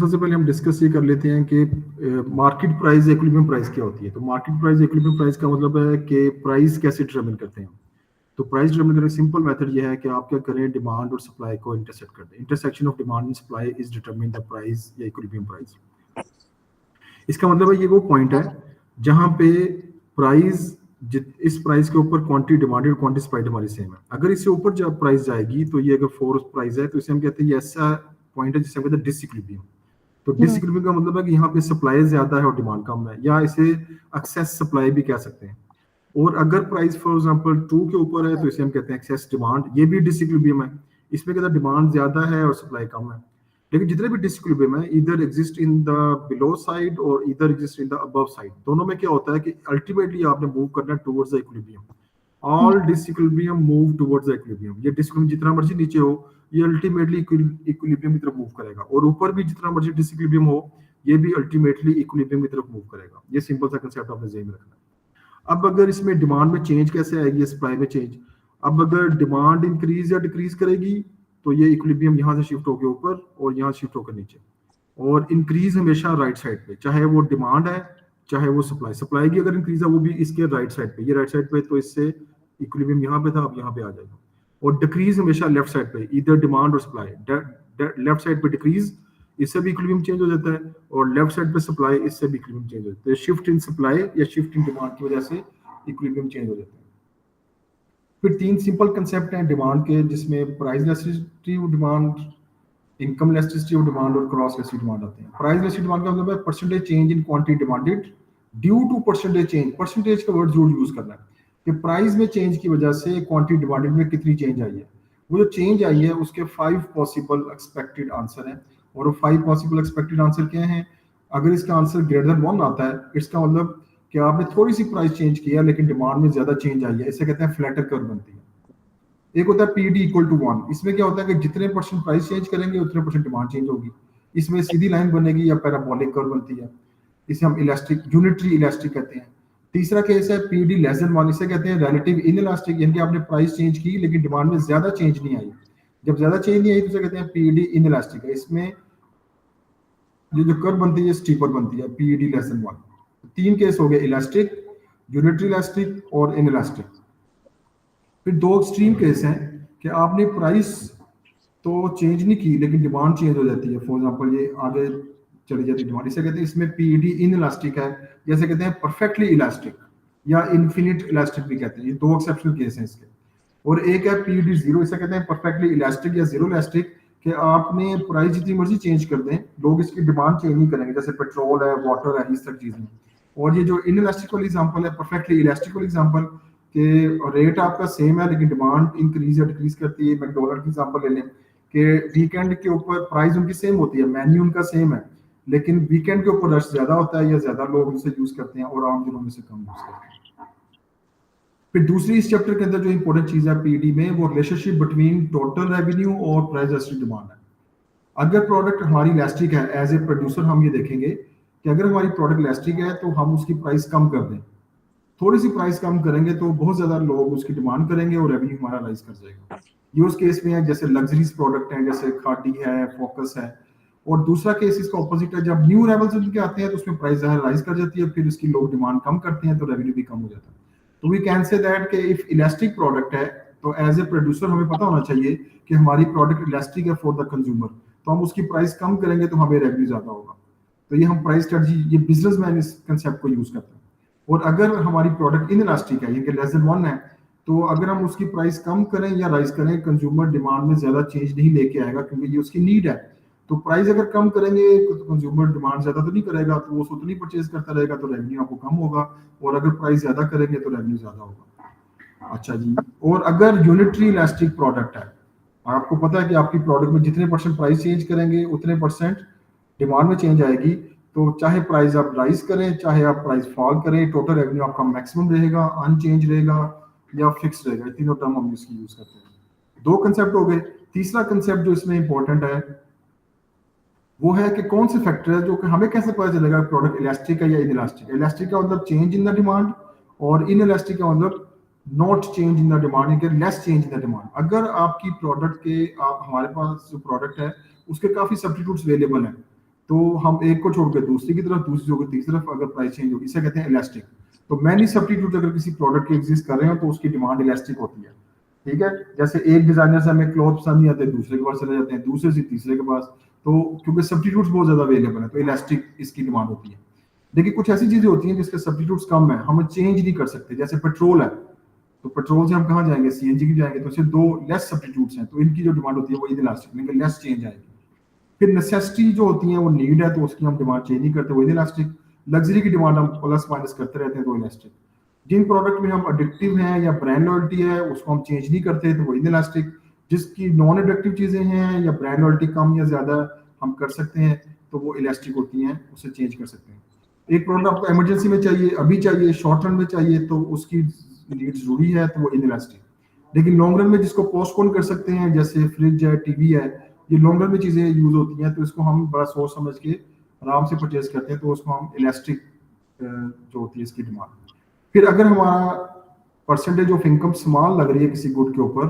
सबसे पहले हम डिस्कस ये कर लेते हैं कि मार्केट प्राइस इक्विलिब्रियम प्राइस क्या होती है। तो मार्केट प्राइस इक्विलिब्रियम प्राइस का मतलब है कि प्राइस कैसे डिटरमिन करते हैं। तो प्राइस डिटरमिन करने का सिंपल मेथड ये है कि आप क्या करें, डिमांड और सप्लाई को इंटरसेक्ट कर दें। Intersection of demand and supply is determine the price या इक्विलिब्रियम प्राइस। इसका मतलब है ये वो पॉइंट है जहां पे प्राइस इस प्राइस के ऊपर क्वांटिटी डिमांडेड क्वांटिटी सप्लाई हमारी सेम है। अगर इससे ऊपर जब प्राइस जाएगी तो ये अगर फोर्स प्राइस है तो इसे हम कहते हैं ये ऐसा पॉइंट है जिसे हम कहते हैं डिसइक्विलिब्रियम। तो डिसइक्विलिब्रियम का मतलब है कि यहाँ पे सप्लाई ज्यादा है और डिमांड कम है, या इसे एक्सेस सप्लाई भी कह सकते हैं। और अगर प्राइस फॉर एग्जांपल 2 के ऊपर है तो इसे हम कहते हैं एक्सेस डिमांड, ये भी डिसइक्विलिब्रियम है। इसमें कहता है डिमांड ज्यादा है और सप्लाई कम है। लेकिन जितने भी डिसइक्विलिब्रियम है इधर exist in the below side और इधर exist in the above side. दोनों में क्या होता है कि अल्टीमेटली आपने मूव करना है towards the equilibrium. All disequilibrium move towards the equilibrium. ये डिसइक्विलिब्रियम जितना मर्जी नीचे हो ये अल्टीमेटली इक्विलिब्रियम की तरफ मूव करेगा, और ऊपर भी जितना मर्जी डिसइक्विलिब्रियम हो ये भी अल्टीमेटली इक्विलिब्रियम की तरफ मूव करेगा। ये सिंपल सा कंसेप्ट आपने ज़हन में रखना है। अब अगर इसमें डिमांड में चेंज कैसे आएगी, सप्लाई में चेंज। अब अगर डिमांड इंक्रीज या डिक्रीज करेगी तो ये इक्विलिब्रियम यहाँ से शिफ्ट होकर ऊपर और यहाँ शिफ्ट होकर नीचे। और इंक्रीज हमेशा राइट साइड पे, चाहे वो डिमांड है चाहे वो सप्लाई। सप्लाई की अगर इंक्रीज है वो भी इसके राइट साइड पे, ये राइट साइड पे, तो इससे इक्विलिब्रियम यहाँ पे था अब यहाँ पे आ जाएगा। और डिक्रीज हमेशा लेफ्ट साइड पे, इधर डिमांड और सप्लाई। लेफ्ट साइड पे डिक्रीज, इससे भी इक्विलिब्रियम चेंज हो जाता है, और लेफ्ट साइड पे सप्लाई, इससे भी इक्विलिब्रियम चेंज हो जाता है। शिफ्ट इन सप्लाई या शिफ्ट इन डिमांड की वजह से इक्विलिब्रियम चेंज हो जाता है। फिर 3 सिंपल कंसेप्ट हैं डिमांड के, जिसमें price elasticity of demand, income elasticity of demand और क्रॉस इलास्टिसिटी डिमांड आते हैं। प्राइस इलास्टिसिटी डिमांड का मतलब है percentage change in quantity demanded due to percentage change. Percentage का वर्ड जरूर यूज करना है कि प्राइस में चेंज की वजह से क्वांटिटी डिमांडेड में कितनी चेंज आई है। वो जो चेंज आई है उसके 5 पॉसिबल एक्सपेक्टेड आंसर हैं, और वो 5 पॉसिबल एक्सपेक्टेड आंसर क्या हैं। अगर इसका आंसर ग्रेटर देन 1 आता है, इसका मतलब कि आपने थोड़ी सी प्राइस चेंज किया लेकिन डिमांड में ज्यादा चेंज आई है, इसे कहते हैं फ्लैटर कर्व बनती है। एक होता है पीडी इक्वल टू 1, इसमें क्या होता है कि जितने परसेंट प्राइस चेंज करेंगे उतने परसेंट डिमांड चेंज होगी। इसमें सीधी लाइन बनेगी या पैराबोलिक कर्व बनती है, इसे हम इलास्टिक यूनिटरी इलास्टिक कहते हैं। तीसरा केस है पीडी लेस देन 1, इसे कहते हैं रिलेटिव इनइलास्टिक, यानी कि आपने प्राइस चेंज की लेकिन डिमांड में ज्यादा चेंज नहीं आई। जब ज्यादा चेंज नहीं आई तो इसे कहते हैं पीडी इनइलास्टिक है। इसमें ये जो कर्व बनती है स्टीपर बनती है पीडी लेस देन 1। 3 केस हो गए, इलास्टिक, यूनिटरी इलास्टिक और इनइलास्टिक। फिर 2 एक्सट्रीम केस हैं कि आपने प्राइस तो चेंज नहीं की लेकिन डिमांड चेंज हो जाती है। फॉर एग्जांपल ये आगे चली जाती है डिमांड, इसे कहते हैं, इसमें पीडी इनइलास्टिक है, जैसे कहते हैं परफेक्टली इलास्टिक या इनफिनिट इलास्टिक भी कहते हैं। ये 2 एक्सेप्शनल केस हैं इसके। और एक है पीडी जीरो, इसे कहते हैं परफेक्टली इलास्टिक या जीरो इलास्टिक, कि आपने प्राइस जितनी मर्जी चेंज कर दें लोग इसकी डिमांड चेंज नहीं करेंगे, जैसे पेट्रोल है, वाटर है, इस तरह चीजें। और ये जो इनइलास्टिक वाली एग्जांपल है, परफेक्टली इलास्टिक वाली एग्जांपल, कि रेट आपका सेम है लेकिन डिमांड इंक्रीज या डिक्रीज करती है। मैकडोनल्ड की एग्जांपल ले लें कि वीकेंड के ऊपर प्राइस उनकी सेम होती है, मेन्यू उनका सेम है, लेकिन वीकेंड के ऊपर रश ज्यादा होता है या ज्यादा लोग इसे यूज करते हैं और आम दिनों में से कम यूज करते हैं। फिर दूसरी इस चैप्टर के अंदर जो इंपॉर्टेंट चीज है पीडी में, वो रिलेशनशिप बिटवीन टोटल रेवेन्यू और प्राइस इलास्टिक डिमांड है। अगर प्रोडक्ट हमारी इलास्टिक है, एज ए प्रोड्यूसर हम ये देखेंगे कि अगर हमारी प्रोडक्ट इलास्टिक है तो हम उसकी प्राइस कम कर दें। थोड़ी सी प्राइस कम करेंगे तो बहुत ज्यादा लोग उसकी डिमांड करेंगे और रेवेन्यू हमारा राइज कर जाएगा। ये उस केस में है जैसे लग्जरीज प्रोडक्ट हैं, जैसे खाटी है, फोकस है। और दूसरा केस इसका ऑपोजिट है, जब न्यू अराइवल्स उनके आते हैं तो उसमें प्राइस राइज कर जाती है, फिर उसकी लोग डिमांड कम करते हैं तो रेवेन्यू भी कम हो जाता है। तो वी कैन से दैट कि इफ इलास्टिक प्रोडक्ट है तो एज ए प्रोड्यूसर हमें पता होना चाहिए कि हमारी प्रोडक्ट इलास्टिक है फॉर द कंज्यूमर, तो हम उसकी प्राइस कम करेंगे तो हमें रेवेन्यू ज्यादा होगा। तो ये हम प्राइस स्ट्रेटजी, ये बिजनेसमैन इस कंसेप्ट को यूज करते हैं। और अगर हमारी प्रोडक्ट इनइलास्टिक है, ये लेस देन 1 है, तो अगर हम उसकी प्राइस कम करें या राइज करें, कंज्यूमर डिमांड में ज्यादा चेंज नहीं लेके आएगा क्योंकि ये उसकी नीड है। तो प्राइस अगर कम करेंगे तो कंज्यूमर डिमांड ज्यादा तो नहीं करेगा, तो वो उतनी परचेज करता रहेगा तो रेवेन्यू आपको कम होगा। और अगर प्राइस ज्यादा करेंगे तो रेवेन्यू ज्यादा होगा। अच्छा जी, और अगर यूनिटरी इलास्टिक प्रोडक्ट है, आपको पता है कि आपकी प्रोडक्ट में जितने परसेंट प्राइस चेंज करेंगे उतने परसेंट डिमांड में चेंज आएगी। तो चाहे प्राइस आप राइज करें चाहे आप प्राइस फॉल करें, टोटल रेवेन्यू आपका मैक्सिमम रहेगा, अनचेंज रहेगा या फिक्स रहेगा। ये तीनों टर्म हम इसकी यूज करते हैं। 2 कंसेप्ट हो गए। तीसरा कंसेप्ट जो इसमें इंपॉर्टेंट है वो है कि कौन से फैक्टर है जो कि हमें कैसे पता चलेगा प्रोडक्ट इलास्टिक है या इनइलास्टिक। इलास्टिक का मतलब चेंज इन द डिमांड, और इनइलास्टिक का मतलब not change in the demand, यानी less change in the demand. अगर आपकी प्रोडक्ट के हमारे पास जो प्रोडक्ट है उसके काफी सब्स्टिट्यूट्स अवेलेबल हैं, तो हम एक को छोड़कर दूसरी की तरफ, दूसरी छोड़कर तीसरी तरफ अगर प्राइस चेंज होगी, इसे कहते हैं इलास्टिक। तो मैनी सब्स्टिट्यूट अगर किसी प्रोडक्ट के एग्जिस्ट कर रहे हो तो उसकी डिमांड इलास्टिक होती है, ठीक है। जैसे एक डिजाइनर से हमें क्लॉथ पसंद नहीं आते, दूसरे के पास चले जाते हैं, दूसरे से तीसरे के पास, तो क्योंकि सब्स्टिट्यूट्स बहुत ज्यादा अवेलेबल है तो इलास्टिक इसकी डिमांड होती है। देखिए कुछ ऐसी चीजें होती हैं जिसके सब्स्टिट्यूट्स कम है, हम चेंज नहीं कर सकते, जैसे पेट्रोल है, तो पेट्रोल से हम कहाँ जाएंगे, सीएनजी की जाएंगे, तो इससे दो लेस सब्स्टिट्यूट्स हैं, तो इनकी जो डिमांड होती है वो इलास्टिक, लेकिन लेस चेंज आएगी। फिर नेसेसिटी जो होती है वो नीड है, तो उसकी हम डिमांड चेंज नहीं करते, वो इलास्टिक। लग्जरी की डिमांड हम प्लस माइनस करते रहते हैं, तो इलास्टिक। जिन प्रोडक्ट में हम एडिक्टिव हैं या ब्रांड लॉयल्टी है उसको हम चेंज नहीं करते, तो वो इलास्टिक। जिसकी नॉन एडिक्टिव चीजें हैं या ब्रांड लॉयल्टी कम या ज्यादा हम कर सकते हैं, तो वो इलास्टिक होती हैं, उसे चेंज कर सकते हैं। एक प्रोडक्ट आपको इमरजेंसी में चाहिए, अभी चाहिए, शॉर्ट रन में चाहिए, तो उसकी नीड जरूरी है, तो वो इनइलास्टिक। लेकिन लॉन्ग रन में जिसको पोस्टपोन कर सकते हैं, जैसे फ्रिज है, टीवी है, ये लॉन्ग रन में चीजें यूज होती हैं, तो इसको हम बड़ा सोच समझ के आराम से परचेज करते हैं, तो उसको हम इलास्टिक जो होती है इसकी डिमांड। फिर अगर हमारा परसेंटेज ऑफ इनकम स्मॉल लग रही है किसी गुड के ऊपर,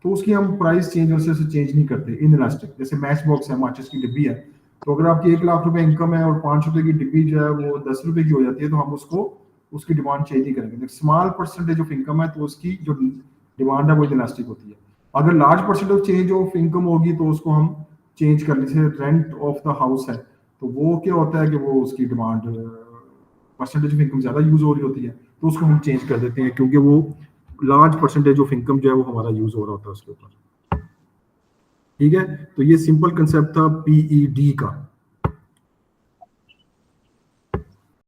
तो उसकी हम प्राइस चेंज से चेंज नहीं करते, इन इलास्टिक। जैसे मैच बॉक्स है, माचिस की डिब्बी है, तो अगर आपकी 1 लाख रुपए इनकम है और 5 रुपए की डिब्बी जो है वो 10 रुपए की हो जाती है, तो हम उसको उसकी डिमांड चेंज नहीं करेंगे। स्मॉल परसेंटेज ऑफ इनकम है तो उसकी जो डिमांड है वो इलास्टिक होती है। अगर large percentage of change of income होगी तो उसको हम चेंज कर लेते हैं। रेंट ऑफ द हाउस है, तो वो क्या होता है कि वो उसकी डिमांड परसेंटेज ऑफ इनकम ज्यादा यूज हो रही होती है, तो उसको हम चेंज कर देते हैं, क्योंकि वो लार्ज परसेंटेज ऑफ इनकम जो है वो हमारा यूज हो रहा होता है उसके ऊपर, ठीक है। तो ये सिंपल कंसेप्ट था पीईडी का।